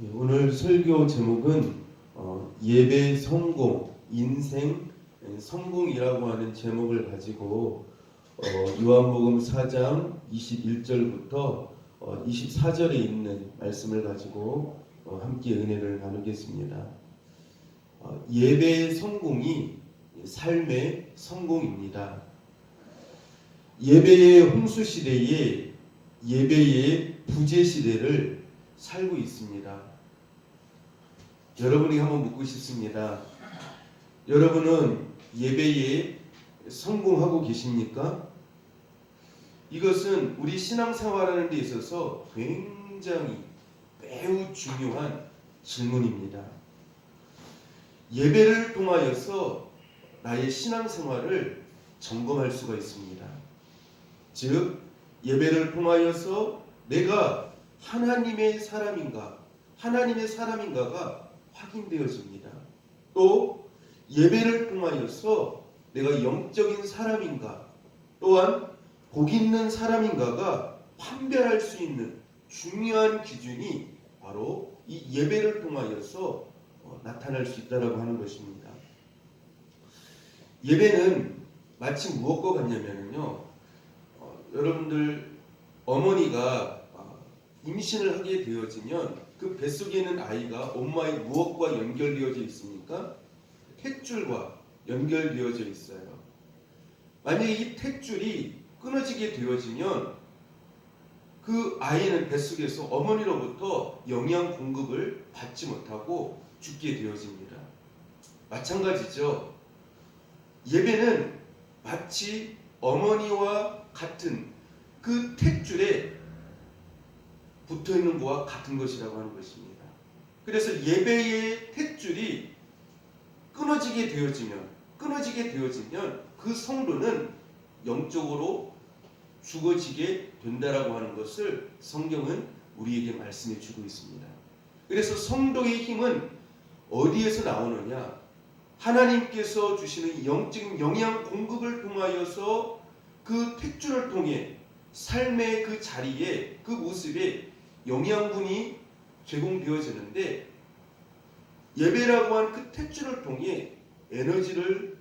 오늘 설교 제목은 예배 성공, 인생 성공이라고 하는 제목을 가지고 요한복음 4장 21절부터 24절에 있는 말씀을 가지고 함께 은혜를 나누겠습니다. 예배의 성공이 삶의 성공입니다. 예배의 홍수 시대에 예배의 부재 시대를 살고 있습니다. 여러분이 한번 묻고 싶습니다. 여러분은 예배에 성공하고 계십니까? 이것은 우리 신앙생활하는 데 있어서 굉장히 매우 중요한 질문입니다. 예배를 통하여서 나의 신앙생활을 점검할 수가 있습니다. 즉, 예배를 통하여서 내가 하나님의 사람인가가 확인되어집니다. 또 예배를 통하여서 내가 영적인 사람인가, 또한 복 있는 사람인가가 판별할 수 있는 중요한 기준이 바로 이 예배를 통하여서 나타날 수 있다고 하는 것입니다. 예배는 마치 무엇과 같냐면요, 여러분들 어머니가 임신을 하게 되어지면 그 뱃속에 있는 아이가 엄마의 무엇과 연결되어져 있습니까? 탯줄과 연결되어져 있어요. 만약에 이 탯줄이 끊어지게 되어지면 그 아이는 뱃속에서 어머니로부터 영양 공급을 받지 못하고 죽게 되어집니다. 마찬가지죠. 예배는 마치 어머니와 같은 그 탯줄에 붙어있는 것과 같은 것이라고 하는 것입니다. 그래서 예배의 탯줄이 끊어지게 되어지면 그 성도는 영적으로 죽어지게 된다라고 하는 것을 성경은 우리에게 말씀해 주고 있습니다. 그래서 성도의 힘은 어디에서 나오느냐? 하나님께서 주시는 영적인 영양 공급을 통하여서 그 탯줄을 통해 삶의 그 자리에, 그 모습에 영양분이 제공되어지는데, 예배라고 한 그 탯줄을 통해 에너지를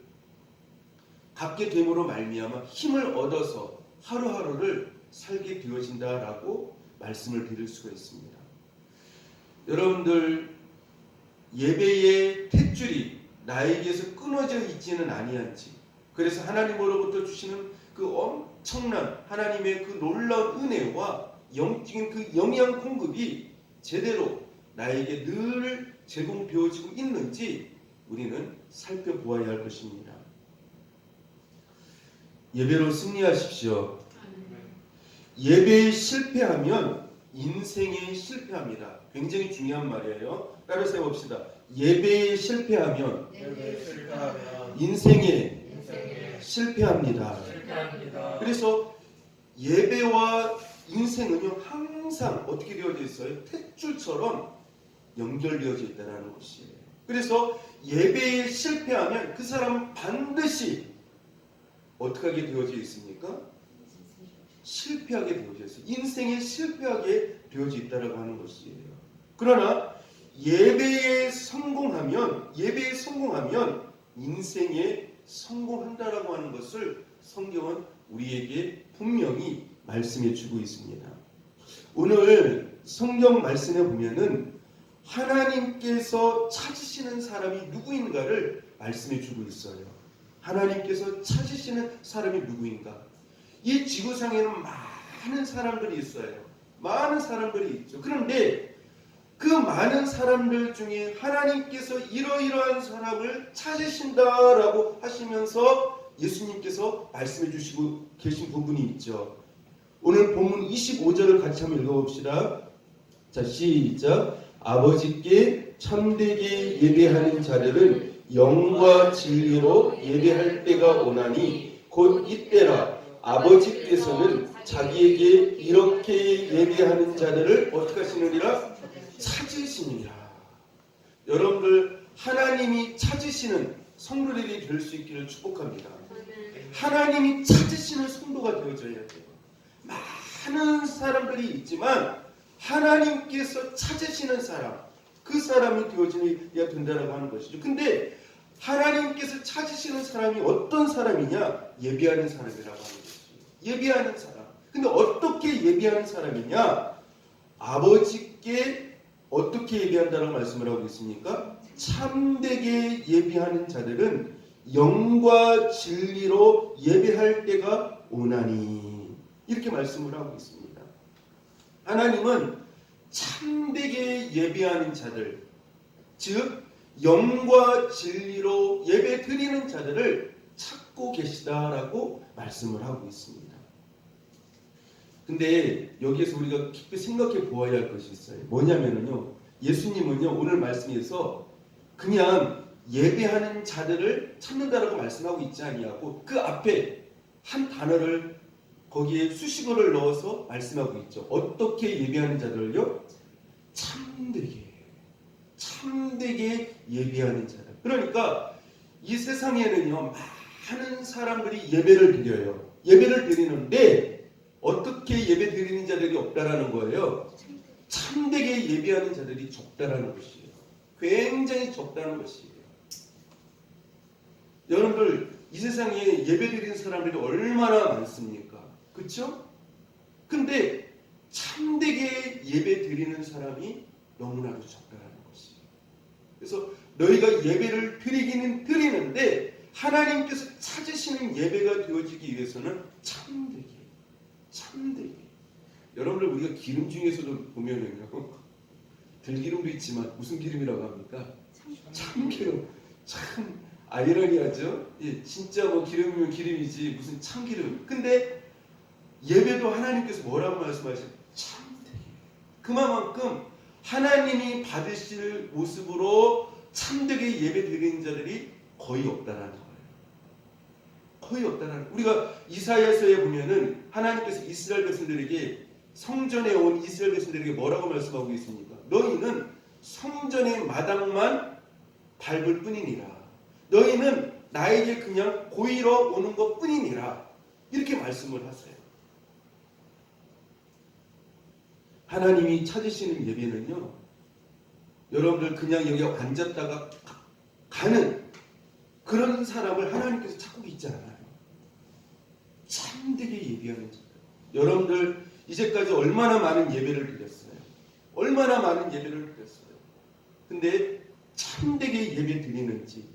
갖게 됨으로 말미암아 힘을 얻어서 하루하루를 살게 되어진다라고 말씀을 드릴 수가 있습니다. 여러분들, 예배의 탯줄이 나에게서 끊어져 있지는 아니한지, 그래서 하나님으로부터 주시는 그 엄청난 하나님의 그 놀라운 은혜와 영적인 그 영양 공급이 제대로 나에게 늘 제공되어지고 있는지 우리는 살펴보아야 할 것입니다. 예배로 승리하십시오. 예배에 실패하면 인생에 실패합니다. 굉장히 중요한 말이에요. 따라서 해봅시다. 예배에 실패하면 인생에 실패합니다. 그래서 예배와 인생은요, 항상 어떻게 되어져 있어요? 탯줄처럼 연결되어져 있다는 것이에요. 그래서 예배에 실패하면 그 사람은 반드시 어떻게 하게 되어져 있습니까? 실패하게 되어져 있어요. 인생에 실패하게 되어져 있다고 하는 것이에요. 그러나 예배에 성공하면 인생에 성공한다라고 하는 것을 성경은 우리에게 분명히 말씀해 주고 있습니다. 오늘 성경 말씀에 보면은 하나님께서 찾으시는 사람이 누구인가를 말씀해 주고 있어요. 하나님께서 찾으시는 사람이 누구인가? 이 지구상에는 많은 사람들이 있어요. 많은 사람들이 있죠. 그런데 그 많은 사람들 중에 하나님께서 이러이러한 사람을 찾으신다라고 하시면서 예수님께서 말씀해 주시고 계신 부분이 있죠. 오늘 본문 25절을 같이 한번 읽어봅시다. 자, 시작. 아버지께 참되게 예배하는 자들은 영과 진리로 예배할 때가 오나니 곧 이때라. 아버지께서는 자기에게 이렇게 예배하는 자들을 어떻게 하시느니라? 찾으시느니라. 여러분들, 하나님이 찾으시는 성도들이 될 수 있기를 축복합니다. 하나님이 찾으시는 성도가 되어져야 돼요. 많은 사람들이 있지만 하나님께서 찾으시는 사람, 그 사람이 되어져야 된다라고 하는 것이죠. 근데 하나님께서 찾으시는 사람이 어떤 사람이냐? 예배하는 사람이라고 하는 것이죠. 예배하는 사람. 근데 어떻게 예배하는 사람이냐? 아버지께 어떻게 예배한다는 말씀을 하고 있습니까? 참되게 예배하는 자들은 영과 진리로 예배할 때가 오나니, 이렇게 말씀을 하고 있습니다. 하나님은 참되게 예배하는 자들, 즉 영과 진리로 예배 드리는 자들을 찾고 계시다라고 말씀을 하고 있습니다. 근데 여기에서 우리가 깊이 생각해 보아야 할 것이 있어요. 뭐냐면요, 예수님은요 오늘 말씀에서 그냥 예배하는 자들을 찾는다라고 말씀하고 있지 아니하고 그 앞에 한 단어를 거기에 수식어를 넣어서 말씀하고 있죠. 어떻게 예배하는 자들을요? 참되게 예배하는 자들. 그러니까 이 세상에는요 많은 사람들이 예배를 드려요. 예배를 드리는데 어떻게 예배 드리는 자들이 없다라는 거예요. 참되게 예배하는 자들이 적다라는 것이에요. 굉장히 적다는 것이에요. 여러분들 이 세상에 예배 드리는 사람들이 얼마나 많습니까? 그렇죠? 근데 참되게 예배 드리는 사람이 너무나도 적다라는 것이에요. 그래서 너희가 예배를 드리기는 드리는데 하나님께서 찾으시는 예배가 되어지기 위해서는 참되게. 여러분들 우리가 기름 중에서도 보면은요, 들기름도 있지만 무슨 기름이라고 합니까? 참기름. 참 아이러니하죠? 예, 진짜 뭐 기름이면 기름이지 무슨 참기름. 근데 예배도 하나님께서 뭐라고 말씀하세요? 참되게. 그만큼 하나님이 받으실 모습으로 참되게 예배 드리는 자들이 거의 없다라는 거예요. 거의 없다라는. 우리가 이사야서에 보면은 하나님께서 이스라엘 백성들에게, 성전에 온 이스라엘 백성들에게 뭐라고 말씀하고 있습니까? 너희는 성전의 마당만 밟을 뿐이니라. 너희는 나에게 그냥 고이러 오는 것 뿐이니라. 이렇게 말씀을 하세요. 하나님이 찾으시는 예배는요, 여러분들 그냥 여기 앉았다가 가는 그런 사람을 하나님께서 찾고 있지 않아요. 참되게 예배하는 자들. 여러분들 이제까지 얼마나 많은 예배를 드렸어요. 얼마나 많은 예배를 드렸어요. 근데 참되게 예배 드리는지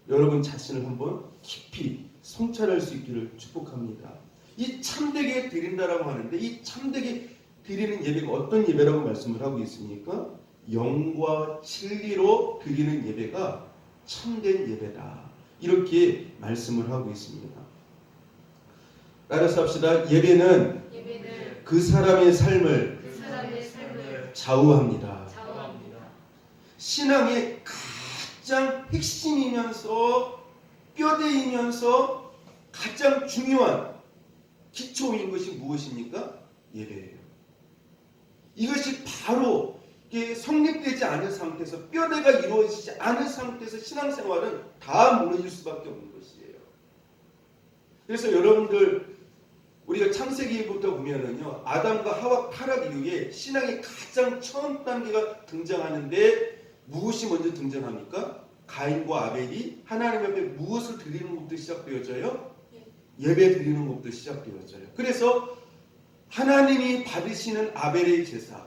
여러분 자신을 한번 깊이 성찰할 수 있기를 축복합니다. 이 참되게 드린다라고 하는데 이 참되게 드리는 예배가 어떤 예배라고 말씀을 하고 있습니까? 영과 진리로 드리는 예배가 참된 예배다. 이렇게 말씀을 하고 있습니다. 따라서 합시다. 예배는 그 사람의 삶을 좌우합니다. 신앙의 가장 핵심이면서 뼈대이면서 가장 중요한 기초인 것이 무엇입니까? 예배예요. 이것이 바로 성립되지 않은 상태에서, 뼈대가 이루어지지 않은 상태에서 신앙생활은 다 무너질 수밖에 없는 것이에요. 그래서 여러분들 우리가 창세기부터 보면은요, 아담과 하와 타락 이후에 신앙의 가장 처음 단계가 등장하는데 무엇이 먼저 등장합니까? 가인과 아벨이 하나님 앞에 무엇을 드리는 것부터 시작되어져요? 예배 드리는 것부터 시작되어져요. 그래서 하나님이 받으시는 아벨의 제사,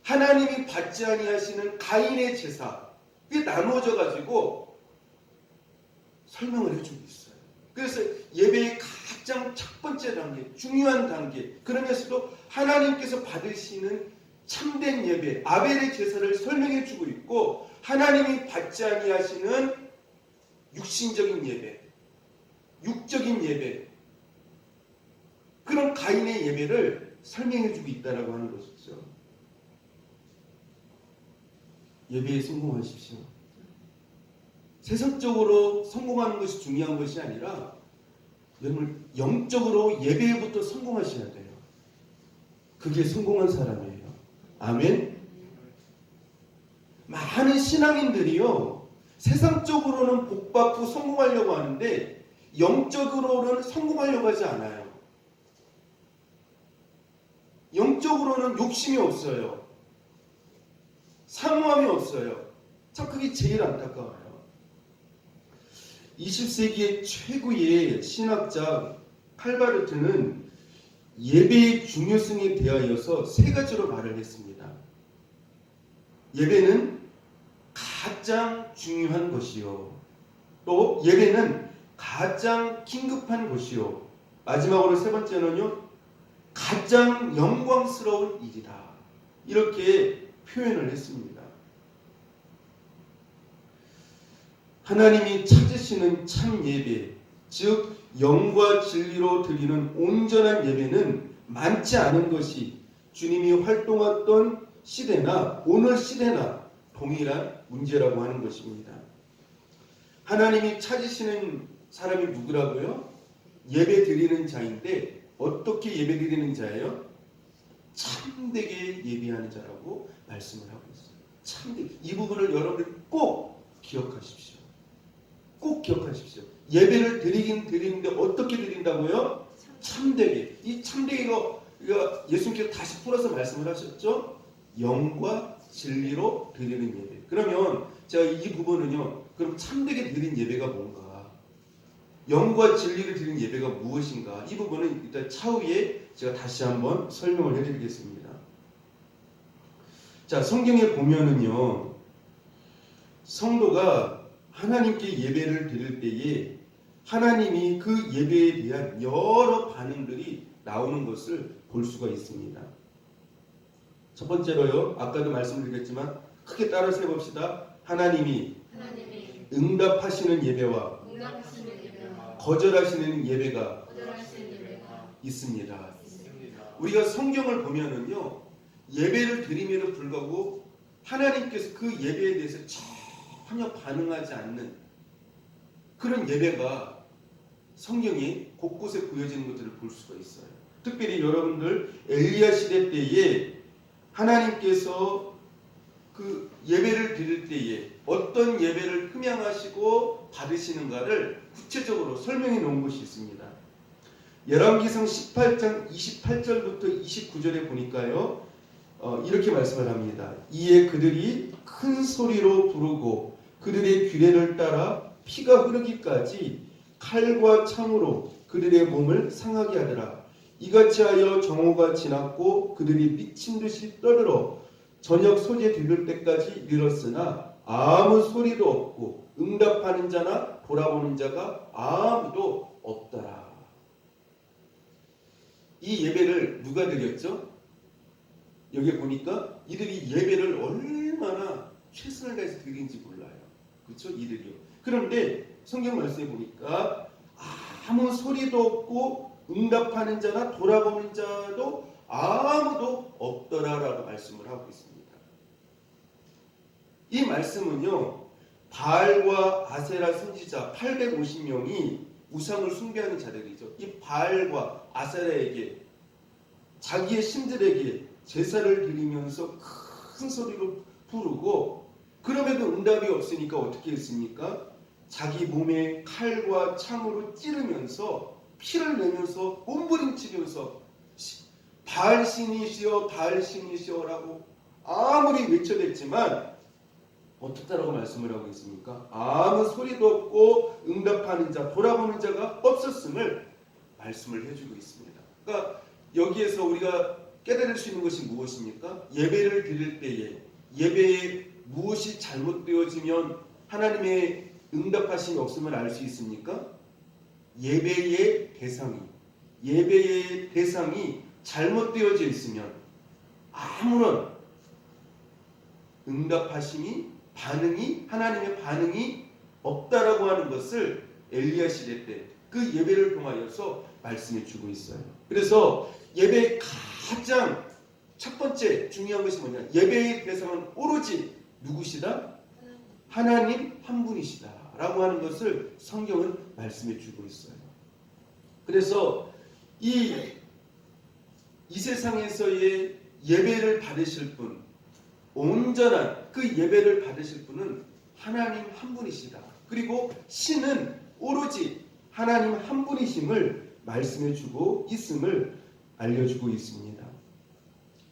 하나님이 받지 아니하시는 가인의 제사, 이게 나누어져 가지고 설명을 해주고 있어요. 그래서 예배의 가장 첫 번째 단계, 중요한 단계, 그러면서도 하나님께서 받으시는 참된 예배, 아벨의 제사를 설명해 주고 있고, 하나님이 받지 아니하시는 육신적인 예배, 육적인 예배, 그런 가인의 예배를 설명해 주고 있다라고 하는 것이죠. 예배에 성공하십시오. 세상적으로 성공하는 것이 중요한 것이 아니라 여러분 영적으로 예배부터 성공하셔야 돼요. 그게 성공한 사람이에요. 아멘. 많은 신앙인들이요, 세상적으로는 복받고 성공하려고 하는데 영적으로는 성공하려고 하지 않아요. 영적으로는 욕심이 없어요. 사모함이 없어요. 참 그게 제일 안타까워요. 20세기의 최고의 신학자 칼바르트는 예배의 중요성에 대하여서 세 가지로 말을 했습니다. 예배는 가장 중요한 것이요. 또 예배는 가장 긴급한 것이요. 마지막으로 세 번째는요. 가장 영광스러운 일이다. 이렇게 표현을 했습니다. 하나님이 찾으시는 참 예배, 즉 영과 진리로 드리는 온전한 예배는 많지 않은 것이 주님이 활동했던 시대나 오늘 시대나 동일한 문제라고 하는 것입니다. 하나님이 찾으시는 사람이 누구라고요? 예배 드리는 자인데 어떻게 예배 드리는 자예요? 참되게 예배하는 자라고 말씀을 하고 있어요. 참되게. 이 부분을 여러분들이 꼭 기억하십시오. 꼭 기억하십시오. 예배를 드리긴 드리는데 어떻게 드린다고요? 참되게. 이 참되게가 예수님께서 다시 풀어서 말씀을 하셨죠. 영과 진리로 드리는 예배. 그러면 제가 이 부분은요. 그럼 참되게 드린 예배가 뭔가? 영과 진리를 드리는 예배가 무엇인가? 이 부분은 일단 차후에 제가 다시 한번 설명을 해드리겠습니다. 자, 성경에 보면은요. 성도가 하나님께 예배를 드릴 때에 하나님이 그 예배에 대한 여러 반응들이 나오는 것을 볼 수가 있습니다. 첫 번째로요. 아까도 말씀드렸지만 크게 따라서 해봅시다. 하나님이 응답하시는 예배와 거절하시는 예배가 있습니다. 우리가 성경을 보면은요. 예배를 드림에도 불구하고 하나님께서 그 예배에 대해서 전혀 반응하지 않는 그런 예배가 성경이 곳곳에 보여지는 것들을 볼 수가 있어요. 특별히 여러분들 엘리야 시대 때에 하나님께서 그 예배를 드릴 때에 어떤 예배를 흠양하시고 받으시는가를 구체적으로 설명해 놓은 것이 있습니다. 열왕기상 18장 28절부터 29절에 보니까요. 이렇게 말씀을 합니다. 이에 그들이 큰 소리로 부르고 그들의 규례를 따라 피가 흐르기까지 칼과 창으로 그들의 몸을 상하게 하더라. 이같이 하여 정오가 지났고 그들이 미친 듯이 떠들어 저녁 소재 들을 때까지 이르렀으나 아무 소리도 없고 응답하는 자나 돌아보는 자가 아무도 없더라. 이 예배를 누가 드렸죠? 여기 보니까 이들이 예배를 얼마나 최선을 다해서 드린지 몰라요. 그렇죠? 이들이요. 그런데 성경 말씀에 보니까 아무 소리도 없고 응답하는 자나 돌아보는 자도 아무도 없더라라고 말씀을 하고 있습니다. 이 말씀은요. 바알과 아세라 선지자 850명이 우상을 숭배하는 자들이죠. 이 바알과 아세라에게 자기의 신들에게 제사를 드리면서 큰 소리로 부르고 그럼에도 응답이 없으니까 어떻게 했습니까? 자기 몸에 칼과 창으로 찌르면서 피를 내면서 몸부림치면서 바알신이시여 바알신이시여라고 아무리 외쳐댔지만 어떻다라고 말씀을 하고 있습니까? 아무 소리도 없고 응답하는 자, 돌아보는 자가 없었음을 말씀을 해주고 있습니다. 그러니까 여기에서 우리가 깨달을 수 있는 것이 무엇입니까? 예배를 드릴 때에 예배에 무엇이 잘못되어지면 하나님의 응답하심이 없음을 알 수 있습니까? 예배의 대상이 잘못되어져 있으면 아무런 응답하심이 하나님의 반응이 없다라고 하는 것을 엘리야 시대 때 그 예배를 통하여서 말씀해 주고 있어요. 그래서 예배의 가장 첫 번째 중요한 것이 뭐냐? 예배의 대상은 오로지 누구시다? 하나님 한 분이시다 라고 하는 것을 성경은 말씀해 주고 있어요. 그래서 이 세상에서의 예배를 받으실 분, 온전한 그 예배를 받으실 분은 하나님 한 분이시다. 그리고 신은 오로지 하나님 한 분이심을 말씀해 주고 있음을 알려주고 있습니다.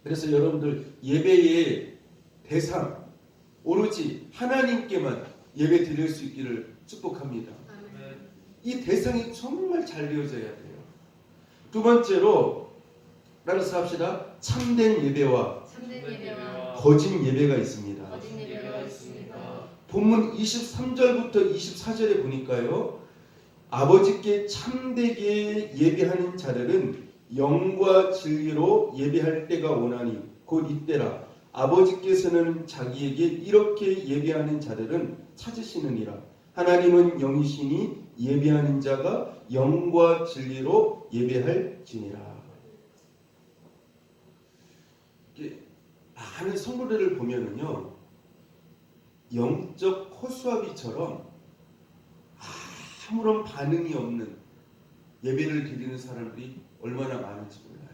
그래서 여러분들 예배의 대상, 오로지 하나님께만 예배 드릴 수 있기를 축복합니다. 이 대상이 정말 잘 되어져야 돼요. 두 번째로 따라서 합시다. 참된 예배와 거짓 예배가 있습니다. 본문 23절부터 24절에 보니까요. 아버지께 참되게 예배하는 자들은 영과 진리로 예배할 때가 오나니 곧 이때라. 아버지께서는 자기에게 이렇게 예배하는 자들은 찾으시느니라. 하나님은 영이시니 예배하는 자가 영과 진리로 예배할지니라. 많은 성도들을 보면은요, 영적 호수아비처럼 아무런 반응이 없는 예배를 드리는 사람들이 얼마나 많은지 몰라요.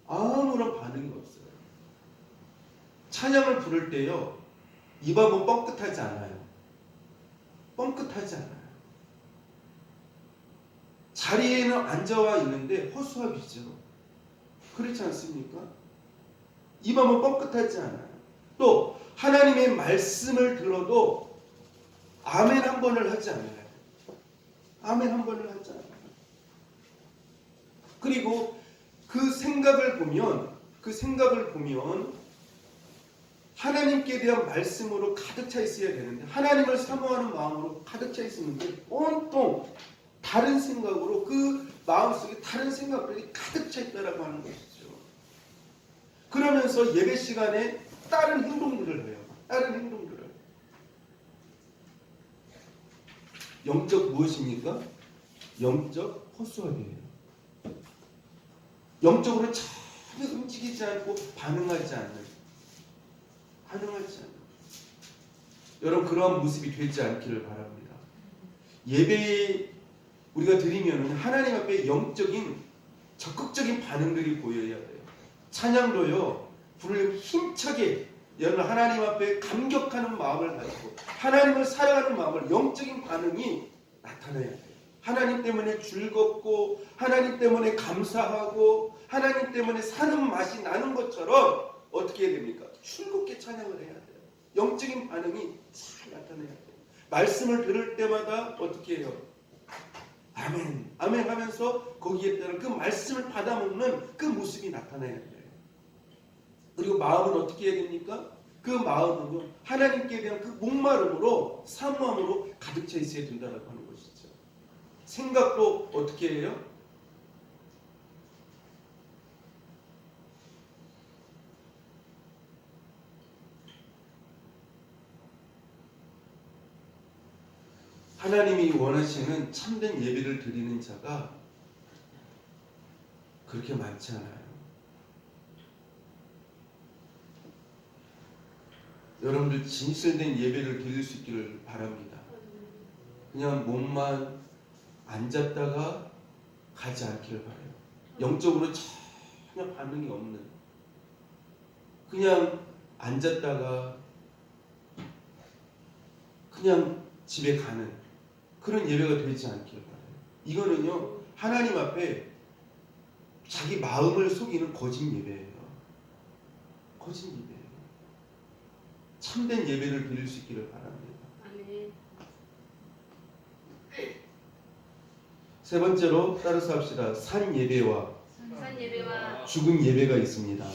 아무런 반응이 없어요. 찬양을 부를 때요, 입 한번 뻥끗하지 않아요. 뻥끗하지 않아요. 자리에는 앉아와 있는데 허수아비죠. 그렇지 않습니까? 입 한번 뻥끗하지 않아요. 또 하나님의 말씀을 들어도 아멘 한 번을 하지 않아요. 아멘 한 번을 하지 않아요. 그리고 그 생각을 보면 하나님께 대한 말씀으로 가득 차 있어야 되는데, 하나님을 사모하는 마음으로 가득 차 있었는데 온통 다른 생각으로 그 마음속에 다른 생각들이 가득 차 있다라고 하는 것이죠. 그러면서 예배 시간에 다른 행동들을 해요. 다른 행동들을. 영적 무엇입니까? 영적 허수아비예요. 영적으로 전혀 움직이지 않고 반응하지 않는. 여러분, 그러한 모습이 되지 않기를 바랍니다. 예배에 우리가 드리면 하나님 앞에 영적인 적극적인 반응들이 보여야 돼요. 찬양도요, 부르면 힘차게 여러분 하나님 앞에 감격하는 마음을 가지고 하나님을 사랑하는 마음을, 영적인 반응이 나타나야 돼요. 하나님 때문에 즐겁고 하나님 때문에 감사하고 하나님 때문에 사는 맛이 나는 것처럼 어떻게 해야 됩니까? 즐겁게 찬양을 해야 돼요. 영적인 반응이 잘 나타나야 돼요. 말씀을 들을 때마다 어떻게 해요? 아멘, 아멘 하면서 거기에 따른 그 말씀을 받아먹는 그 모습이 나타나야 돼요. 그리고 마음은 어떻게 해야 됩니까? 그 마음은요, 하나님께 대한 그 목마름으로, 사모함으로 가득 차 있어야 된다고 하는 것이죠. 생각도 어떻게 해요? 하나님이 원하시는 참된 예배를 드리는 자가 그렇게 많지 않아요. 여러분들 진실된 예배를 드릴 수 있기를 바랍니다. 그냥 몸만 앉았다가 가지 않기를 바라요. 영적으로 전혀 반응이 없는, 그냥 앉았다가 그냥 집에 가는 그런 예배가 되지 않기를 바라요. 이거는요, 하나님 앞에 자기 마음을 속이는 거짓 예배예요. 거짓 예배예요. 참된 예배를 드릴 수 있기를 바랍니다. 아멘. 세 번째로 따라서 합시다. 산 예배와 죽은 예배가 있습니다.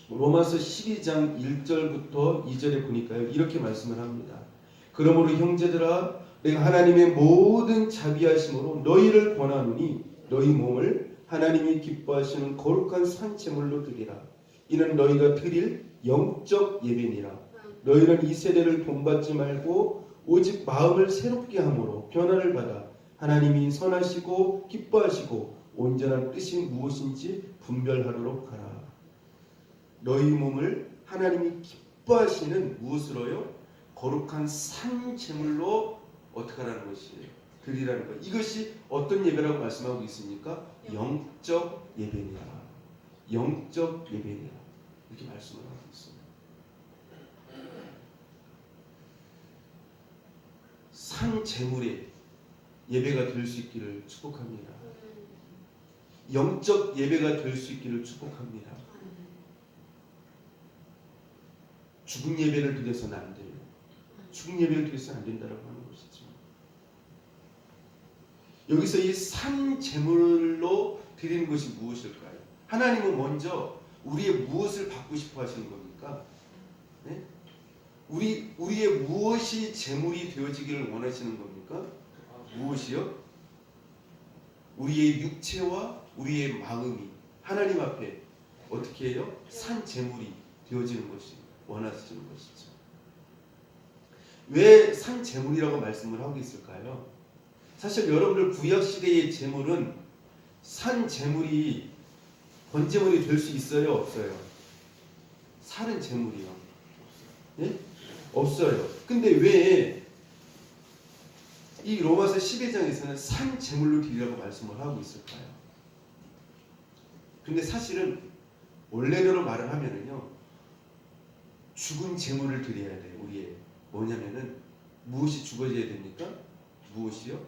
로마서 12장 1절부터 2절에 보니까요, 이렇게 말씀을 합니다. 그러므로 형제들아, 내가 하나님의 모든 자비하심으로 너희를 권하노니 너희 몸을 하나님이 기뻐하시는 거룩한 산제물로 드리라. 이는 너희가 드릴 영적 예배니라. 너희는 이 세대를 본받지 말고 오직 마음을 새롭게 함으로 변화를 받아 하나님이 선하시고 기뻐하시고 온전한 뜻이 무엇인지 분별하도록 하라. 너희 몸을 하나님이 기뻐하시는 무엇으로요? 거룩한 산제물로 어떻게 하라는 것이에요? 드리라는 것. 이것이 어떤 예배라고 말씀하고 있습니까? 영적 예배니라. 영적 예배니라. 이렇게 말씀을 하고 있습니다. 산제물의 예배가 될 수 있기를 축복합니다. 영적 예배가 될 수 있기를 축복합니다. 죽은 예배를 드려서는 안 돼요. 죽은 예배를 드려서는 안 된다라고 하는 것이죠. 여기서 이 산 제물로 드리는 것이 무엇일까요? 하나님은 먼저 우리의 무엇을 받고 싶어 하시는 겁니까? 네? 우리의 무엇이 제물이 되어지기를 원하시는 겁니까? 무엇이요? 우리의 육체와 우리의 마음이 하나님 앞에 어떻게 해요? 산 제물이 되어지는 것이 원하시는 것이죠. 왜 산 제물이라고 말씀을 하고 있을까요? 사실 여러분들 구약 시대의 제물은 산 제물이 번제물이 될 수 있어요, 없어요? 살은 제물이요. 예? 없어요. 근데 왜 이 로마서 12장에서는 산 제물로 드리라고 말씀을 하고 있을까요? 근데 사실은 원래대로 말을 하면은요, 죽은 제물을 드려야 돼요. 우리의 뭐냐면은 무엇이 죽어져야 됩니까? 무엇이요?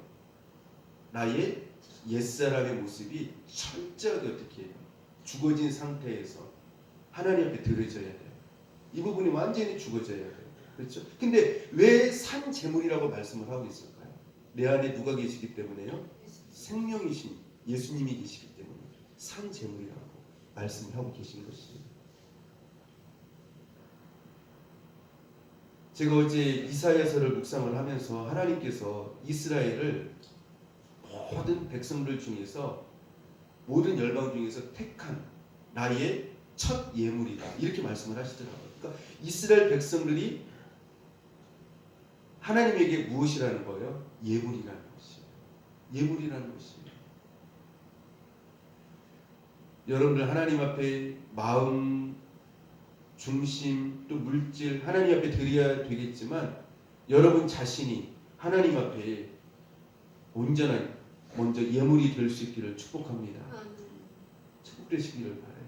나의 옛사람의 모습이 철저하게 어떻게 해요? 죽어진 상태에서 하나님 앞에 드려져야 돼요. 이 부분이 완전히 죽어져야 돼요. 그렇죠? 근데 왜 산 제물이라고 말씀을 하고 있을까요? 내 안에 누가 계시기 때문에요? 생명이신 예수님이 계시기 때문에 산 제물이라고 말씀을 하고 계신 것입니다. 제가 어제 이사야서를 묵상을 하면서 하나님께서 이스라엘을 모든 백성들 중에서 모든 열방 중에서 택한 나의 첫 예물이다 이렇게 말씀을 하시더라고요. 그러니까 이스라엘 백성들이 하나님에게 무엇이라는 거예요? 예물이라는 것이에요. 예물이라는 것이에요. 여러분들 하나님 앞에 마음, 중심, 또 물질 하나님 앞에 드려야 되겠지만 여러분 자신이 하나님 앞에 온전한 먼저 예물이 될 수 있기를 축복합니다. 축복되시기를 바라요.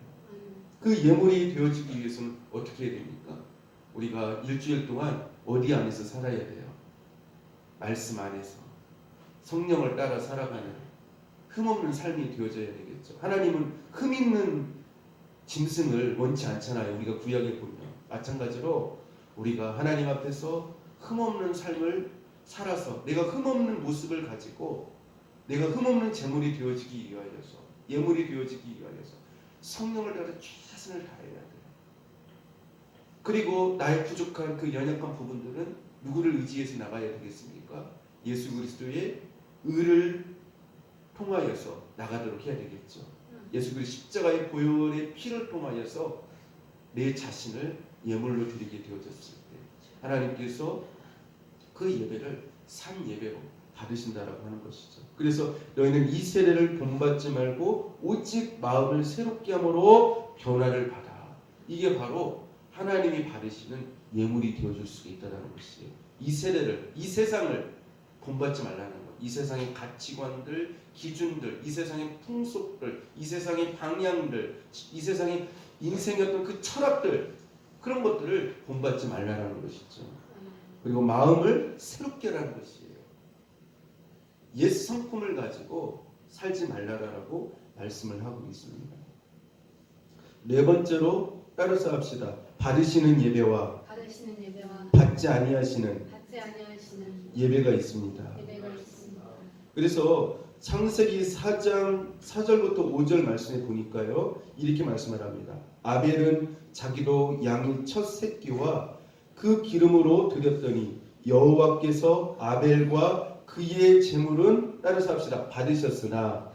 그 예물이 되어지기 위해서는 어떻게 해야 됩니까? 우리가 일주일 동안 어디 안에서 살아야 돼요? 말씀 안에서 성령을 따라 살아가는 흠없는 삶이 되어져야 되겠죠. 하나님은 흠 있는 짐승을 원치 않잖아요. 우리가 구약에 보면 마찬가지로 우리가 하나님 앞에서 흠없는 삶을 살아서 내가 흠없는 모습을 가지고 내가 흠없는 제물이 되어지기 위하여서 예물이 되어지기 위하여서 성령을 따라 최선을 다해야 돼요. 그리고 나의 부족한 그 연약한 부분들은 누구를 의지해서 나가야 되겠습니까? 예수 그리스도의 의를 통하여서 나가도록 해야 되겠죠. 예수 그리스도 십자가의 보혈의 피를 통하여서 내 자신을 예물로 드리게 되어졌을 때 하나님께서 그 예배를 산 예배로 받으신다라고 하는 것이죠. 그래서 너희는 이 세례를 본받지 말고 오직 마음을 새롭게 함으로 변화를 받아. 이게 바로 하나님이 받으시는 예물이 되어줄 수 있다는 것이에요. 이 세례를, 이 세상을 본받지 말라는 것. 이 세상의 가치관들, 기준들, 이 세상의 풍속들, 이 세상의 방향들, 이 세상의 인생의 어떤 그 철학들 그런 것들을 본받지 말라는 것이죠. 그리고 마음을 새롭게 하라는 것이에요. 옛 성품을 가지고 살지 말라라고 말씀을 하고 있습니다. 네 번째로 따라서 합시다. 받으시는 예배와 받지 아니하시는 예배가 있습니다. 그래서 창세기 4장 4절부터 5절 말씀에 보니까요. 이렇게 말씀을 합니다. 아벨은 자기도 양의 첫 새끼와 그 기름으로 드렸더니 여호와께서 아벨과 그의 제물은 따라서 합시다. 받으셨으나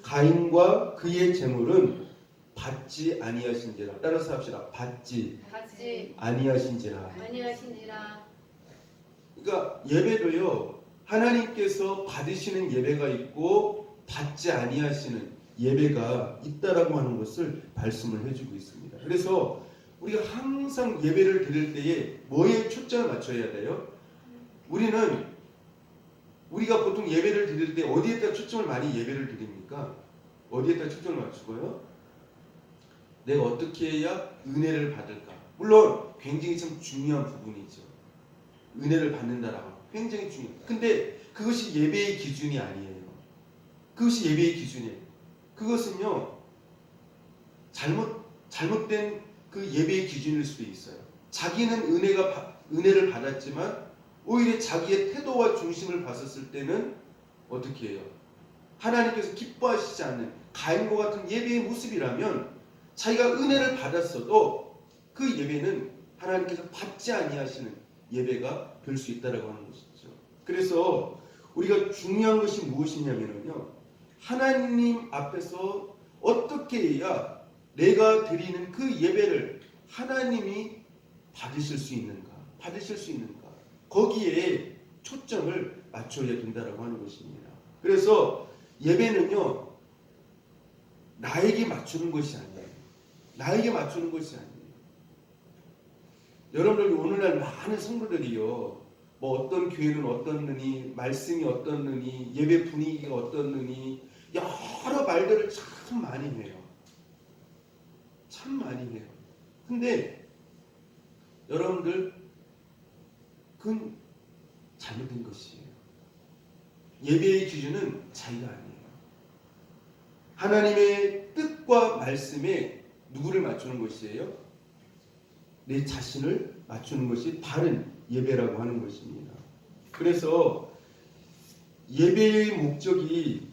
가인과 그의 제물은 받지 아니하신지라. 따라서 합시다. 받지 아니하신지라. 그러니까 예배도요. 하나님께서 받으시는 예배가 있고 받지 아니하시는 예배가 있다라고 하는 것을 말씀을 해주고 있습니다. 그래서 우리가 항상 예배를 드릴 때에 뭐에 초점을 맞춰야 돼요? 우리가 보통 예배를 드릴 때 어디에다 초점을 많이 예배를 드립니까? 어디에다 초점을 맞추고요? 내가 어떻게 해야 은혜를 받을까? 물론 굉장히 참 중요한 부분이죠. 은혜를 받는다라고 굉장히 중요해요. 근데 그것이 예배의 기준이 아니에요. 그것이 예배의 기준이에요. 그것은요 잘못된 그 예배의 기준일 수도 있어요. 자기는 은혜를 받았지만 오히려 자기의 태도와 중심을 봤었을 때는 어떻게 해요? 하나님께서 기뻐하시지 않는 가인과 같은 예배의 모습이라면 자기가 은혜를 받았어도 그 예배는 하나님께서 받지 아니하시는 예배가 될 수 있다라고 하는 것이죠. 그래서 우리가 중요한 것이 무엇이냐면요, 하나님 앞에서 어떻게 해야 내가 드리는 그 예배를 하나님이 받으실 수 있는가? 거기에 초점을 맞춰야 된다라고 하는 것입니다. 그래서 예배는요, 나에게 맞추는 것이 아니에요. 여러분들 오늘날 많은 성도들이요, 뭐 어떤 교회는 어떻느니, 말씀이 어떻느니, 예배 분위기가 어떻느니, 여러 말들을 참 많이 해요. 근데 여러분들, 그건 잘못된 것이에요. 예배의 기준은 자기가 아니에요. 하나님의 뜻과 말씀에 누구를 맞추는 것이에요? 내 자신을 맞추는 것이 바른 예배라고 하는 것입니다. 그래서 예배의 목적이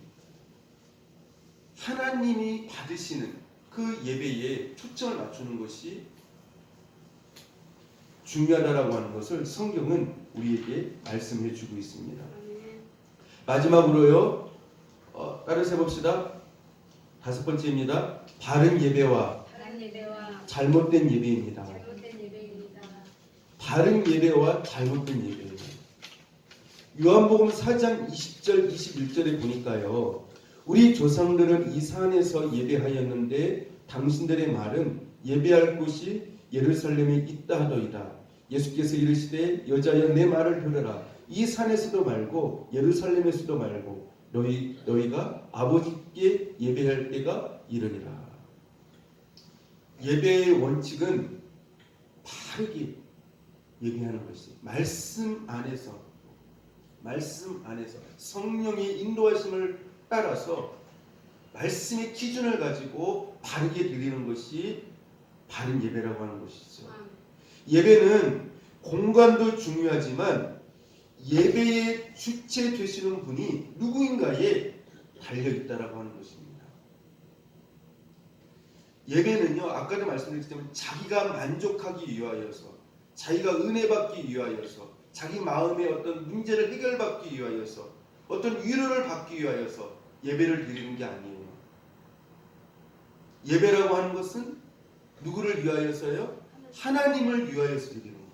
하나님이 받으시는 그 예배에 초점을 맞추는 것이 중요하다라고 하는 것을 성경은 우리에게 말씀해 주고 있습니다. 마지막으로요, 따라서 해봅시다. 5번째입니다. 바른 예배와 잘못된 예배입니다. 바른 예배와 잘못된 예배예요. 요한복음 4장 20절 21절에 보니까요, 우리 조상들은 이 산에서 예배하였는데 당신들의 말은 예배할 곳이 예루살렘에 있다 하더이다. 예수께서 이르시되 여자여 내 말을 들으라. 이 산에서도 말고 예루살렘에서도 말고 너희가 아버지께 예배할 때가 이르리라. 예배의 원칙은 바르게 예배하는 것이 말씀 안에서 성령의 인도하심을 따라서 말씀의 기준을 가지고 바르게 드리는 것이 바른 예배라고 하는 것이죠. 예배는 공간도 중요하지만 예배의 주체 되시는 분이 누구인가에 달려있다라고 하는 것입니다. 예배는요, 아까도 말씀드렸지만 자기가 만족하기 위하여서, 자기가 은혜 받기 위하여서, 자기 마음의 어떤 문제를 해결받기 위하여서, 어떤 위로를 받기 위하여서 예배를 드리는 게 아니에요. 예배라고 하는 것은 누구를 위하여서요? 하나님을 위하여서 드리는 거예요.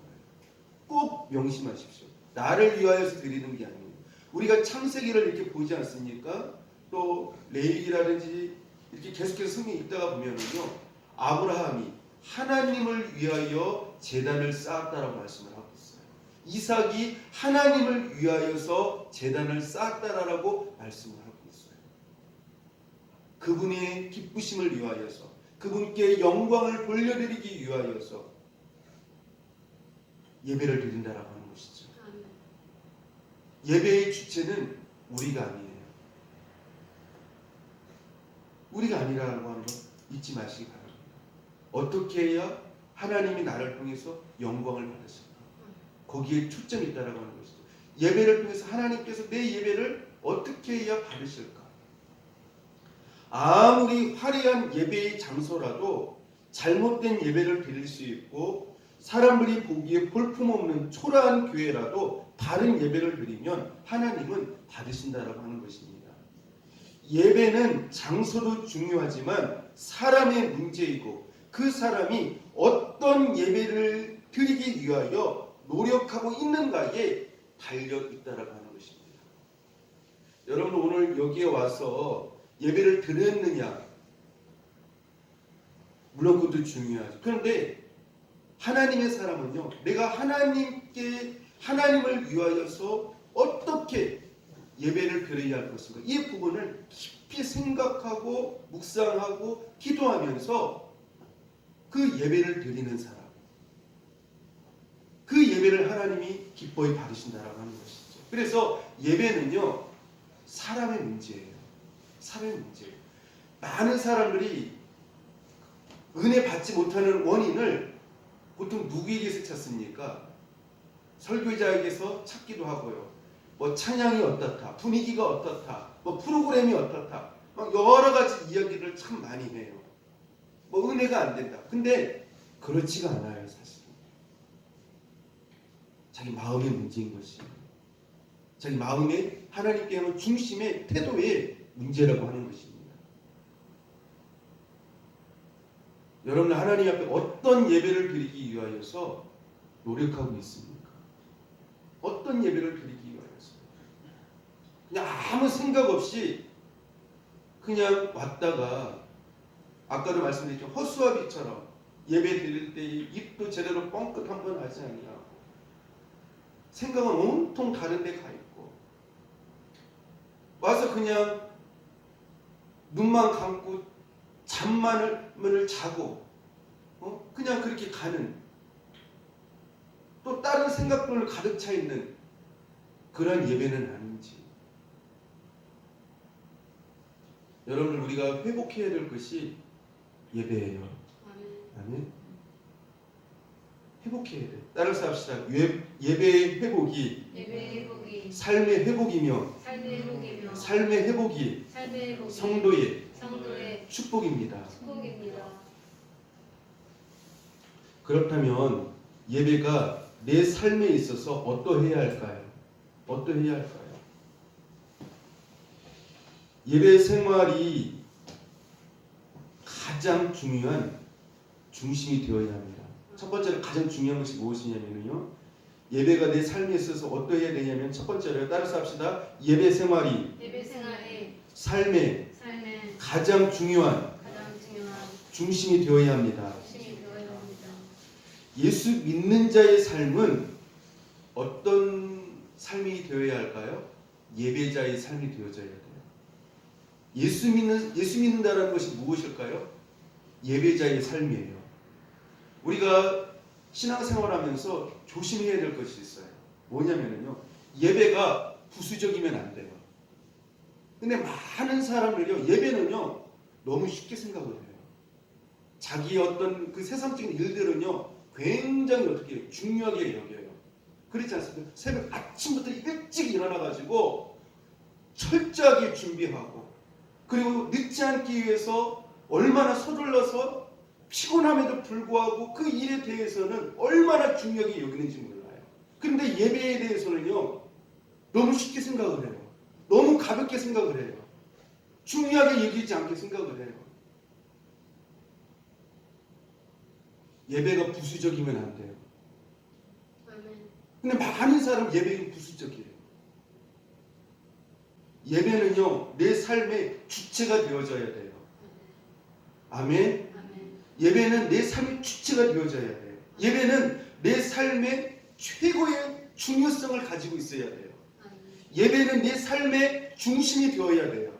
꼭 명심하십시오. 나를 위하여서 드리는 게 아니에요. 우리가 창세기를 이렇게 보지 않습니까? 또 레위기라든지 이렇게 계속해서 성경에 있다가 보면은요, 아브라함이 하나님을 위하여 제단을 쌓았다라고 말씀을 하고 있어요. 이삭이 하나님을 위하여서 제단을 쌓았다라고 말씀을 하고 있어요. 그분의 기쁘심을 위하여서, 그분께 영광을 돌려드리기 위하여서 예배를 드린다라고 하는 것이죠. 예배의 주체는 우리가 아니에요. 우리가 아니라고 하는 거 잊지 마시기 바랍니다. 어떻게 해야 하나님이 나를 통해서 영광을 받으실까? 거기에 초점이 있다라고 하는 것이죠. 예배를 통해서 하나님께서 내 예배를 어떻게 해야 받으실까? 아무리 화려한 예배의 장소라도 잘못된 예배를 드릴 수 있고, 사람들이 보기에 볼품없는 초라한 교회라도 바른 예배를 드리면 하나님은 받으신다라고 하는 것입니다. 예배는 장소도 중요하지만 사람의 문제이고, 그 사람이 어떤 예배를 드리기 위하여 노력하고 있는가에 달려 있다라고 하는 것입니다. 여러분, 오늘 여기에 와서 예배를 드렸느냐, 물론 그것도 중요하죠. 그런데 하나님의 사람은요, 내가 하나님을 위하여서 어떻게 예배를 드려야 할 것인가, 이 부분을 깊이 생각하고 묵상하고 기도하면서 그 예배를 드리는 사람, 그 예배를 하나님이 기뻐히 받으신다라고 하는 것이죠. 그래서 예배는요, 사람의 문제예요. 많은 사람들이 은혜 받지 못하는 원인을 보통 누구에게서 찾습니까? 설교자에게서 찾기도 하고요. 뭐 찬양이 어떻다, 분위기가 어떻다, 뭐 프로그램이 어떻다, 막 여러 가지 이야기를 참 많이 해요. 뭐 은혜가 안 된다. 근데 그렇지가 않아요, 사실은. 자기 마음의 문제인 것이에요. 자기 마음의 하나님께 하는 중심의 태도의 문제라고 하는 것입니다. 여러분, 하나님 앞에 어떤 예배를 드리기 위하여서 노력하고 있습니까? 어떤 예배를 드리기 위하여서 그냥 아무 생각 없이 그냥 왔다가 아까도 말씀드렸죠. 허수아비처럼 예배 드릴 때 입도 제대로 뻥끗 한번 하지 아니하고 생각은 온통 다른 데 가 있고 와서 그냥 눈만 감고 잠만을 자고 그냥 그렇게 가는, 또 다른 생각들로 가득 차 있는 그런 예배는 아닌지. 여러분, 우리가 회복해야 될 것이 예배예요. 아멘. 회복해야 돼. 따라서 합시다. 예배의 회복이 삶의 회복이며 삶의 회복이 성도의 축복입니다. 그렇다면 예배가 내 삶에 있어서 어떠해야 할까요? 어떠해야 할까요? 예배 생활이 가장 중요한 중심이 되어야 합니다. 첫 번째로 가장 중요한 것이 무엇이냐면요, 예배가 내 삶에 있어서 어떠해야 되냐면, 첫 번째로 따라서 합시다. 예배 생활이 삶의 가장 중요한 중심이 되어야 합니다. 예수 믿는 자의 삶은 어떤 삶이 되어야 할까요? 예배자의 삶이 되어져야 돼요. 예수 믿는다는 것이 무엇일까요? 예배자의 삶이에요. 우리가 신앙생활하면서 조심해야 될 것이 있어요. 뭐냐면요, 예배가 부수적이면 안 돼요. 근데 많은 사람들이요, 예배는요 너무 쉽게 생각을 해요. 자기의 어떤 그 세상적인 일들은요 굉장히 어떻게 중요하게 여겨요. 그렇지 않습니까? 새벽 아침부터 일찍 일어나가지고 철저하게 준비하고, 그리고 늦지 않기 위해서 얼마나 서둘러서 피곤함에도 불구하고 그 일에 대해서는 얼마나 중요하게 여기는지 몰라요. 그런데 예배에 대해서는요 너무 쉽게 생각을 해요. 너무 가볍게 생각을 해요. 중요하게 여기지 않게 생각을 해요. 예배가 부수적이면 안 돼요. 근데 많은 사람 예배가 부수적이에요. 예배는요 내 삶의 주체가 되어져야 돼요. 아멘. 예배는 내 삶의 주체가 되어져야 돼요. 예배는 내 삶의 최고의 중요성을 가지고 있어야 돼요. 예배는 내 삶의 중심이 되어야 돼요.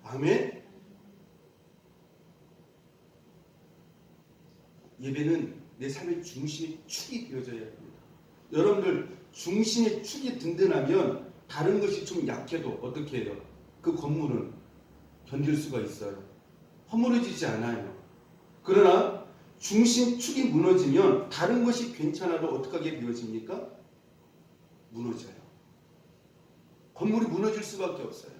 아멘. 예배는 내 삶의 중심이 축이 되어져야 합니다. 여러분들, 중심의 축이 든든하면 다른 것이 좀 약해도 어떻게 해요? 그 건물은 견딜 수가 있어요. 허물어지지 않아요. 그러나 중심 축이 무너지면 다른 것이 괜찮아도 어떻게 되어집니까? 무너져요. 건물이 무너질 수밖에 없어요.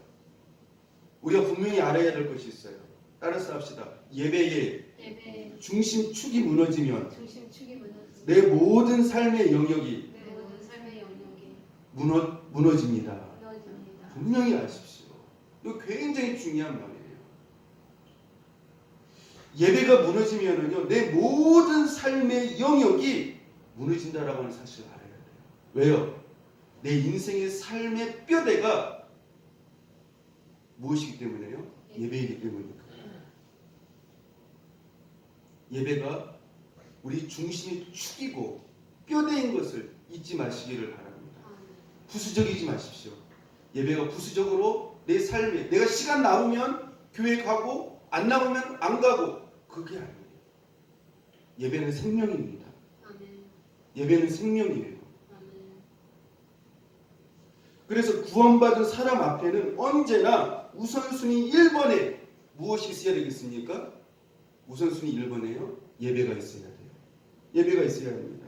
우리가 분명히 알아야 될 것이 있어요. 따라서 합시다. 예배의 중심 축이 무너지면 내 모든 삶의 영역이 무너집니다. 분명히 아십시오. 이거 굉장히 중요한 말이에요. 예배가 무너지면은요 내 모든 삶의 영역이 무너진다라고 하는 사실을 알아야 돼요. 왜요? 내 인생의 삶의 뼈대가 무엇이기 때문에요? 예배이기 때문이니까. 예배가 우리 중심의 축이고 뼈대인 것을 잊지 마시기를 바랍니다. 부수적이지 마십시오. 예배가 부수적으로 내 삶에, 내가 시간 나오면 교회 가고 안 나오면 안 가고, 그게 아니에요. 예배는 생명입니다. 예배는 생명이에요. 그래서 구원받은 사람 앞에는 언제나 우선순위 1번에 무엇이 있어야 되겠습니까? 우선순위 1번에요. 예배가 있어야 돼요. 예배가 있어야 합니다.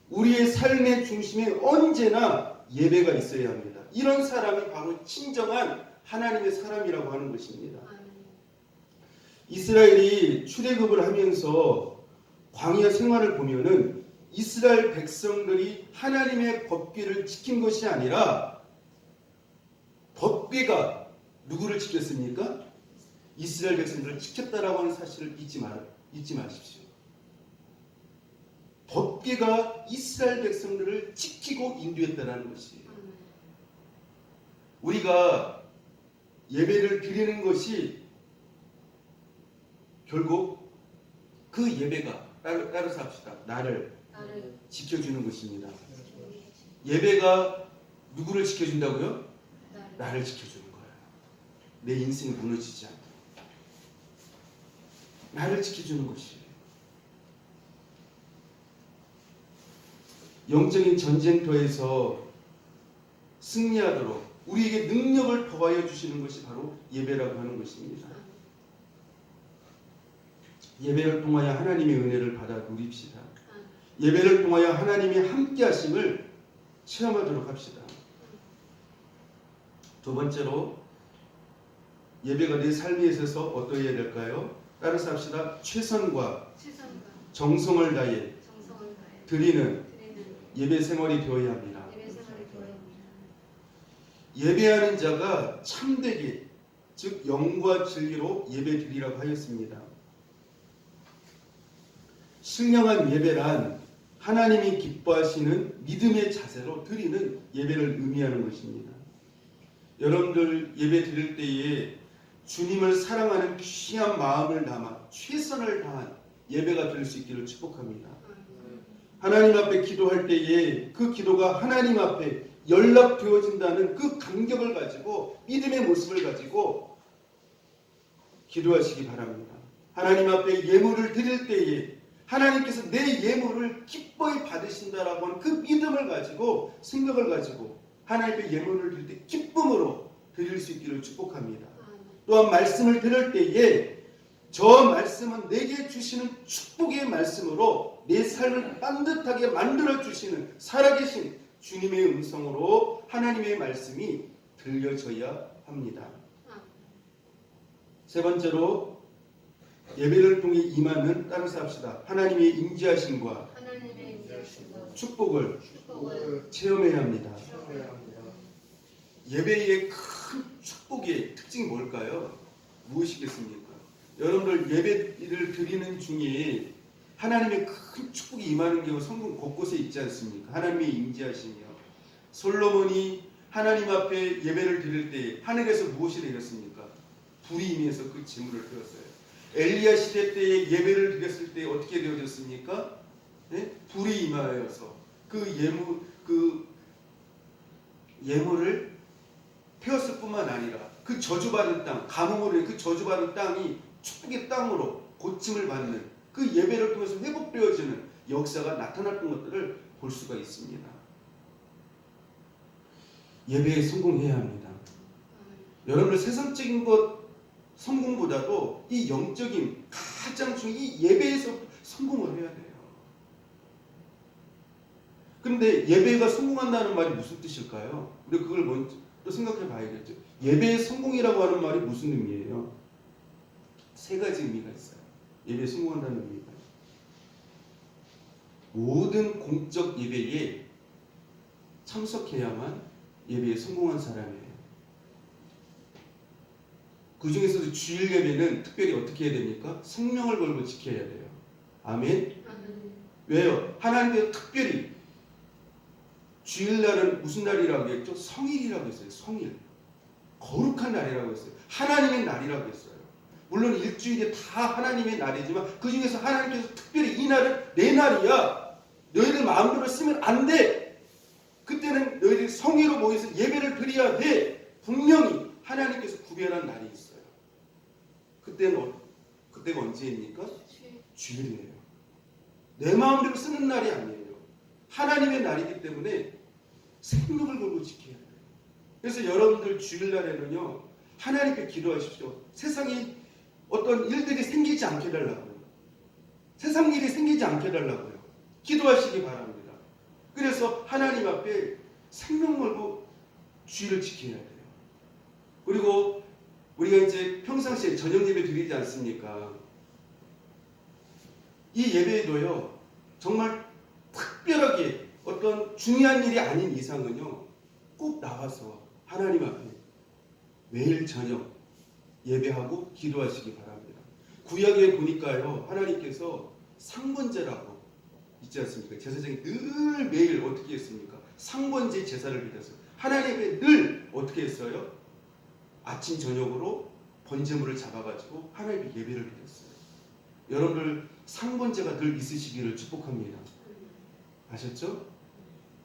우리의 삶의 중심에 언제나 예배가 있어야 합니다. 이런 사람이 바로 진정한 하나님의 사람이라고 하는 것입니다. 이스라엘이 출애굽을 하면서 광야 생활을 보면은 이스라엘 백성들이 하나님의 법궤를 지킨 것이 아니라 법궤가 누구를 지켰습니까? 이스라엘 백성들을 지켰다라고 하는 사실을 잊지 마십시오. 법궤가 이스라엘 백성들을 지키고 인도했다라는 것이에요. 우리가 예배를 드리는 것이 결국 그 예배가 따라서 합시다. 나를 지켜주는 것입니다. 예배가 누구를 지켜준다고요? 나를 지켜주는 거예요. 내 인생이 무너지지 않게 나를 지켜주는 것이에요. 영적인 전쟁터에서 승리하도록 우리에게 능력을 더하여 주시는 것이 바로 예배라고 하는 것입니다. 예배를 통하여 하나님의 은혜를 받아 누립시다. 예배를 통하여 하나님의 함께 하심을 체험하도록 합시다. 두 번째로 예배가 내 삶에 있어서 어떠해야 될까요? 따라서 합시다. 최선과 정성을 다해 드리는 예배 생활이 되어야 합니다. 예배하는 자가 참되게 즉 영과 진리로 예배 드리라고 하였습니다. 신령한 예배란 하나님이 기뻐하시는 믿음의 자세로 드리는 예배를 의미하는 것입니다. 여러분들 예배 드릴 때에 주님을 사랑하는 귀한 마음을 담아 최선을 다한 예배가 될 수 있기를 축복합니다. 하나님 앞에 기도할 때에 그 기도가 하나님 앞에 연락되어진다는 그 감격을 가지고 믿음의 모습을 가지고 기도하시기 바랍니다. 하나님 앞에 예물을 드릴 때에 하나님께서 내 예물을 기뻐히 받으신다라고 하는 그 믿음을 가지고 생각을 가지고 하나님 앞에 예물을 드릴 때 기쁨으로 드릴 수 있기를 축복합니다. 또한 말씀을 들을 때에 저 말씀은 내게 주시는 축복의 말씀으로 내 삶을 반듯하게 만들어 주시는 살아계신 주님의 음성으로 하나님의 말씀이 들려져야 합니다. 세 번째로 예배를 통해 임하는 따라서 합시다. 하나님의 임재하심과 축복을 체험해야 합니다. 예배의 큰 축복의 특징이 뭘까요? 무엇이겠습니까? 여러분들 예배를 드리는 중에 하나님의 큰 축복이 임하는 경우 성경 곳곳에 있지 않습니까? 하나님의 임재하심이요. 솔로몬이 하나님 앞에 예배를 드릴 때 하늘에서 무엇이 내렸습니까? 불이 임해서 그 제물을 드렸어요. 엘리야 시대 때에 예배를 드렸을 때 어떻게 되어졌습니까? 네? 불이 임하여서 그 예물을 태웠을 뿐만 아니라 그 저주받은 땅, 가뭄으로 그 저주받은 땅이 축복의 땅으로 고침을 받는 그 예배를 통해서 회복되어지는 역사가 나타났던 것들을 볼 수가 있습니다. 예배에 성공해야 합니다. 여러분들 세상적인 것 성공보다도 이 영적인 가장 중요한 이 예배에서 성공을 해야 돼요. 그런데 예배가 성공한다는 말이 무슨 뜻일까요? 우리 그걸 먼저 또 생각해 봐야겠죠. 예배의 성공이라고 하는 말이 무슨 의미예요? 세 가지 의미가 있어요. 예배에 성공한다는 의미가. 모든 공적 예배에 참석해야만 예배에 성공한 사람이에요. 그 중에서도 주일 예배는 특별히 어떻게 해야 됩니까? 생명을 걸고 지켜야 돼요. 아멘? 왜요? 하나님께서 특별히 주일날은 무슨 날이라고 했죠? 성일이라고 했어요. 성일. 거룩한 날이라고 했어요. 하나님의 날이라고 했어요. 물론 일주일이 다 하나님의 날이지만 그 중에서 하나님께서 특별히 이 날은 내 날이야. 너희들 마음대로 쓰면 안 돼. 그때는 너희들이 성회로 모여서 예배를 드려야 돼. 분명히 하나님께서 구별한 날이 있어요. 그때가 언제입니까? 주일이에요. 내 마음대로 쓰는 날이 아니에요. 하나님의 날이기 때문에 생명을 걸고 지켜야 돼요. 그래서 여러분들 주일날에는요 하나님께 기도하십시오. 세상이 어떤 일들이 생기지 않게 해달라고요. 세상 일이 생기지 않게 해달라고요. 기도하시기 바랍니다. 그래서 하나님 앞에 생명 걸고 주의를 지켜야 돼요. 그리고 우리가 이제 평상시에 저녁 예배 드리지 않습니까? 이 예배에도요, 정말 특별하게 어떤 중요한 일이 아닌 이상은요, 꼭 나와서 하나님 앞에 매일 저녁 예배하고 기도하시기 바랍니다. 구약에 보니까요, 하나님께서 상번제라고 있지 않습니까? 제사장이 늘 매일 어떻게 했습니까? 상번제 제사를 드렸어요. 하나님 앞에 늘 어떻게 했어요? 아침 저녁으로 번제물을 잡아가지고 하나님께 예배를 드렸어요. 여러분들 상번제가 늘 있으시기를 축복합니다. 아셨죠?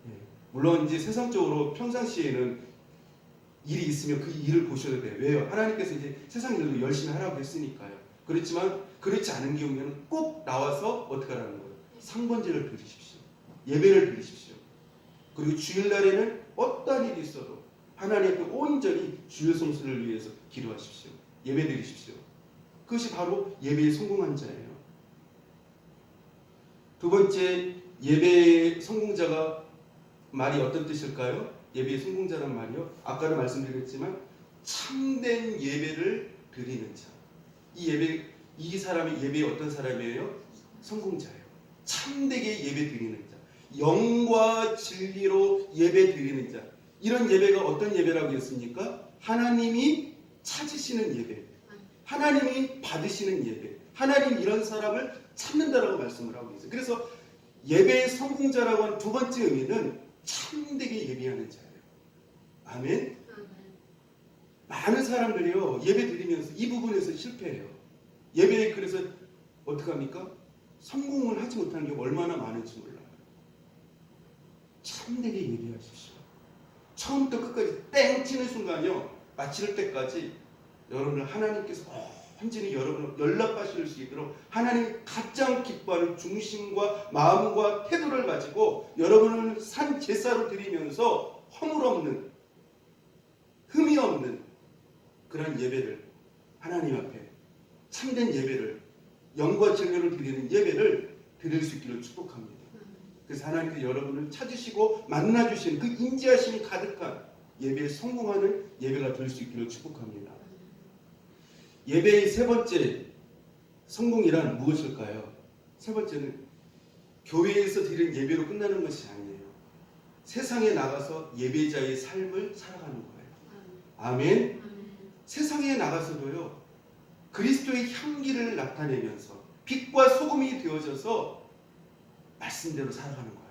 네. 물론 이제 세상적으로 평상시에는 일이 있으면 그 일을 보셔도 돼요. 왜요? 하나님께서 이제 세상 일도 열심히 하라고 했으니까요. 그렇지만 그렇지 않은 경우에는 꼭 나와서 어떻게 하라는 거예요? 상번제를 드리십시오. 예배를 드리십시오. 그리고 주일날에는 어떠한 일이 있어도 하나님 앞에 온전히 주일 성수를 위해서 기도하십시오. 예배 드리십시오. 그것이 바로 예배에 성공한 자예요. 두 번째, 예배의 성공자가 말이 어떤 뜻일까요? 예배의 성공자란 말이요. 아까도 말씀드렸지만 참된 예배를 드리는 자. 이 사람이 예배의 어떤 사람이에요? 성공자예요. 참되게 예배 드리는 자. 영과 진리로 예배 드리는 자. 이런 예배가 어떤 예배라고 했습니까? 하나님이 찾으시는 예배. 하나님이 받으시는 예배. 하나님 이런 사람을 찾는다라고 말씀을 하고 있어요. 그래서 예배의 성공자라고 하는 두 번째 의미는 참되게 예배하는 자예요. 아멘. 많은 사람들이요, 예배 드리면서 이 부분에서 실패해요. 예배에 그래서 어떻게 합니까? 성공을 하지 못하는 게 얼마나 많은지 몰라요. 참되게 예배하십시오. 처음부터 끝까지 땡 치는 순간요, 마칠 때까지 여러분을 하나님께서 완전히 여러분을 연락하실 수 있도록 하나님 가장 기뻐하는 중심과 마음과 태도를 가지고 여러분을 산 제사로 드리면서 허물 없는, 흠이 없는 그런 예배를, 하나님 앞에 참된 예배를, 영과 진리로 드리는 예배를 드릴 수 있기를 축복합니다. 그래서 하나님께서 여러분을 찾으시고 만나주신 그 인지하심이 가득한 예배에 성공하는 예배가 될 수 있기를 축복합니다. 예배의 세 번째 성공이란 무엇일까요? 세 번째는 교회에서 드리는 예배로 끝나는 것이 아니에요. 세상에 나가서 예배자의 삶을 살아가는 거예요. 아멘. 세상에 나가서도요, 그리스도의 향기를 나타내면서 빛과 소금이 되어져서 말씀대로 살아가는 거예요.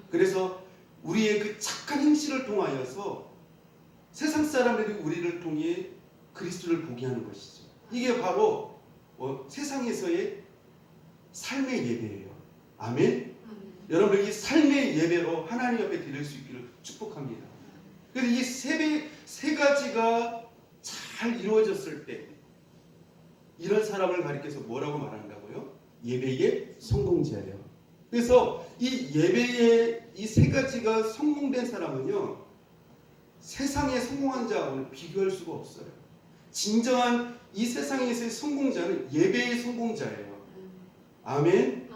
그래서 우리의 그 착한 행실을 통하여서 세상 사람들이 우리를 통해 그리스도를 보게 하는 것이죠. 이게 바로 세상에서의 삶의 예배예요. 아멘. 여러분, 이 삶의 예배로 하나님 앞에 드릴 수 있기를 축복합니다. 그래서 이 세 가지가 잘 이루어졌을 때 이런 사람을 가리켜서 뭐라고 말한다고요? 예배의 성공자예요. 그래서 이 예배의 이 세 가지가 성공된 사람은요, 세상에 성공한 자하고는 비교할 수가 없어요. 진정한 이 세상에서의 성공자는 예배의 성공자예요. 아멘.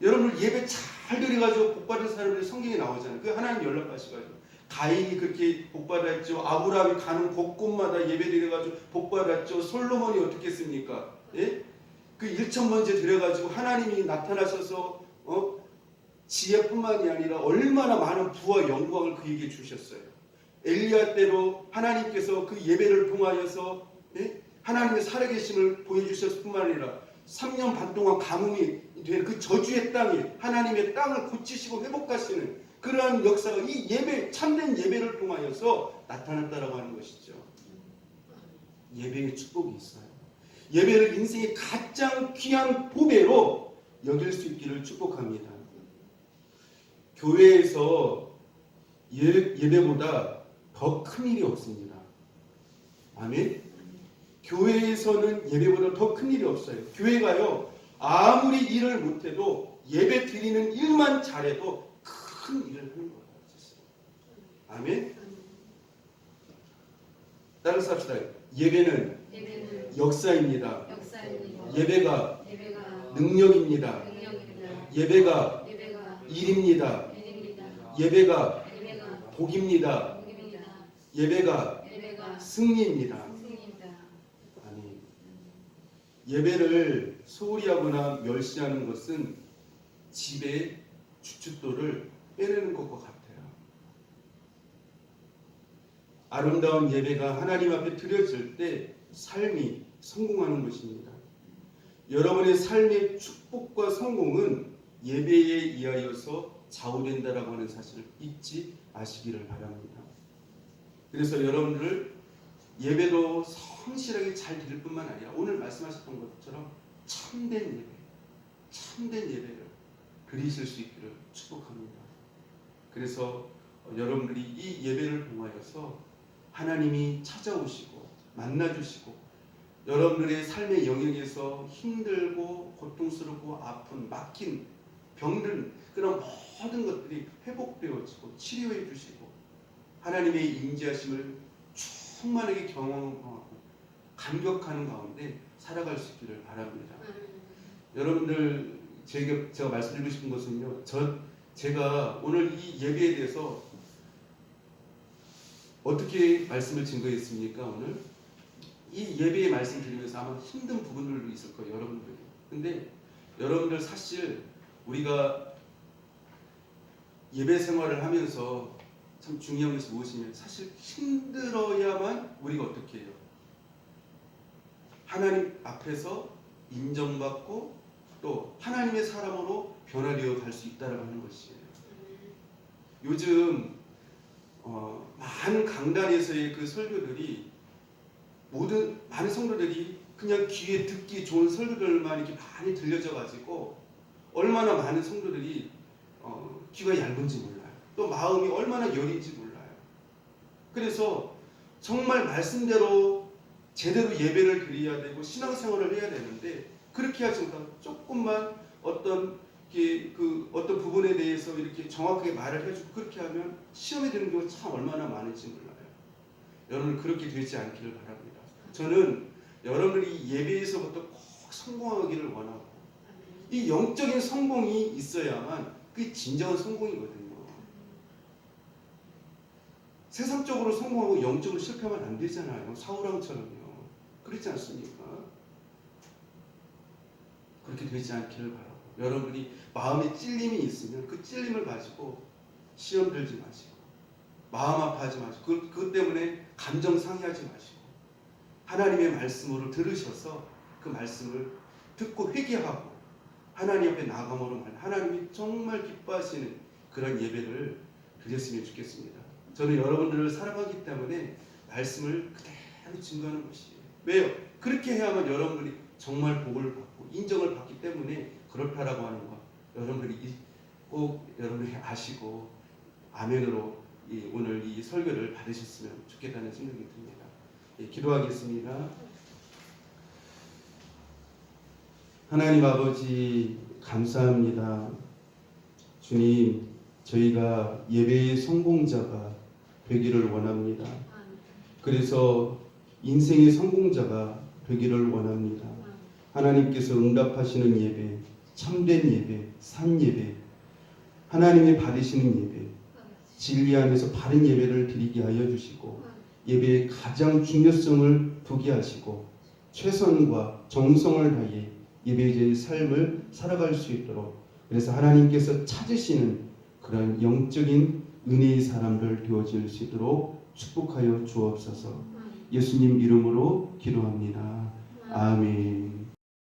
여러분, 예배 잘 드려가지고 복받은 사람들이 성경에 나오잖아요. 그 하나님 연락하셔가지고 가인이 그렇게 복받았죠. 아브라함이 가는 곳곳마다 예배 드려가지고 복받았죠. 솔로몬이 어떻게 했습니까? 예? 그 1,000번째 드려가지고 하나님이 나타나셔서 지혜뿐만이 아니라 얼마나 많은 부와 영광을 그에게 주셨어요. 엘리야 때로 하나님께서 그 예배를 통하여서 하나님의 살아계심을 보여주셨을 뿐만 아니라 3년 반 동안 가뭄이 된 그 저주의 땅에 하나님의 땅을 고치시고 회복하시는 그러한 역사가 이 예배, 참된 예배를 통하여서 나타났다라고 하는 것이죠. 예배의 축복이 있어요. 예배를 인생의 가장 귀한 보배로 여길 수 있기를 축복합니다. 교회에서 예배보다 더 큰 일이 없습니다. 아멘. 교회에서는 예배보다 더 큰 일이 없어요. 교회가요, 아무리 일을 못해도 예배 드리는 일만 잘해도 큰 일을 하는 거예요. 아멘. 따라서 합시다. 예배는 역사입니다. 역사입니다. 예배가 예배가 능력입니다. 능력입니다. 예배가 예배가 일입니다. 일입니다. 예배가 예배가 복입니다. 복입니다. 예배가 예배가 승리입니다. 승리입니다. 아니, 예배를 소홀히 하거나 멸시하는 것은 집의 주춧돌을 빼내는 것과 같아요. 아름다운 예배가 하나님 앞에 드려질 때 삶이 성공하는 것입니다. 여러분의 삶의 축복과 성공은 예배에 의하여서 좌우된다라고 하는 사실을 잊지 마시기를 바랍니다. 그래서 여러분들 예배도 성실하게 잘 드릴 뿐만 아니라 오늘 말씀하셨던 것처럼 참된 예배를 드리실 수 있기를 축복합니다. 그래서 여러분들이 이 예배를 통하여서 하나님이 찾아오시고 만나주시고 여러분들의 삶의 영역에서 힘들고 고통스럽고 아픈 막힌 병든 그런 모든 것들이 회복되어지고 치료해 주시고 하나님의 인지하심을 충만하게 경험하고 감격하는 가운데 살아갈 수 있기를 바랍니다. 여러분들 제가 말씀드리고 싶은 것은요. 제가 오늘 이 예배에 대해서 어떻게 말씀을 증거했습니까? 오늘 이 예배의 말씀 드리면서 아마 힘든 부분들도 있을 거예요. 여러분들이. 근데 여러분들 사실 우리가 예배 생활을 하면서 참 중요한 것이 무엇이냐면 사실 힘들어야만 우리가 어떻게 해요? 하나님 앞에서 인정받고 또 하나님의 사람으로 변화되어 갈 수 있다라고 하는 것이에요. 요즘 많은 강단에서의 그 설교들이 많은 성도들이 그냥 귀에 듣기 좋은 설교들만 이렇게 많이 들려져 가지고 얼마나 많은 성도들이 귀가 얇은지 몰라요. 또 마음이 얼마나 여린지 몰라요. 그래서 정말 말씀대로 제대로 예배를 드려야 되고 신앙생활을 해야 되는데 그렇게 하지 못하고 조금만 어떤 부분에 대해서 이렇게 정확하게 말을 해주고 그렇게 하면 시험에 드는 경우가 참 얼마나 많은지 몰라요. 여러분 그렇게 되지 않기를 바랍니다. 저는 여러분들이 예배에서부터 꼭 성공하기를 원하고 이 영적인 성공이 있어야만 그게 진정한 성공이거든요. 세상적으로 성공하고 영적으로 실패하면 안 되잖아요. 사울왕처럼요. 그렇지 않습니까? 그렇게 되지 않기를 바라고 여러분들이 마음에 찔림이 있으면 그 찔림을 가지고 시험 들지 마시고 마음 아파하지 마시고 그것 때문에 감정 상해하지 마시고 하나님의 말씀으로 들으셔서 그 말씀을 듣고 회개하고 하나님 앞에 나아감으로 하나님이 정말 기뻐하시는 그런 예배를 드렸으면 좋겠습니다. 저는 여러분들을 사랑하기 때문에 말씀을 그대로 증거하는 것이에요. 왜요? 그렇게 해야만 여러분들이 정말 복을 받고 인정을 받기 때문에 그렇다라고 하는 것 여러분들이 꼭 여러분들이 아시고 아멘으로 오늘 이 설교를 받으셨으면 좋겠다는 생각이 듭니다. 기도하겠습니다. 하나님 아버지 감사합니다. 주님 저희가 예배의 성공자가 되기를 원합니다. 그래서 인생의 성공자가 되기를 원합니다. 하나님께서 응답하시는 예배, 참된 예배, 산 예배, 하나님이 받으시는 예배, 진리 안에서 바른 예배를 드리게 하여 주시고 예배의 가장 중요성을 두게 하시고 최선과 정성을 다해 예배자의 삶을 살아갈 수 있도록 그래서 하나님께서 찾으시는 그런 영적인 은혜의 사람들 되어질 수 있도록 축복하여 주옵소서. 예수님 이름으로 기도합니다. 아멘.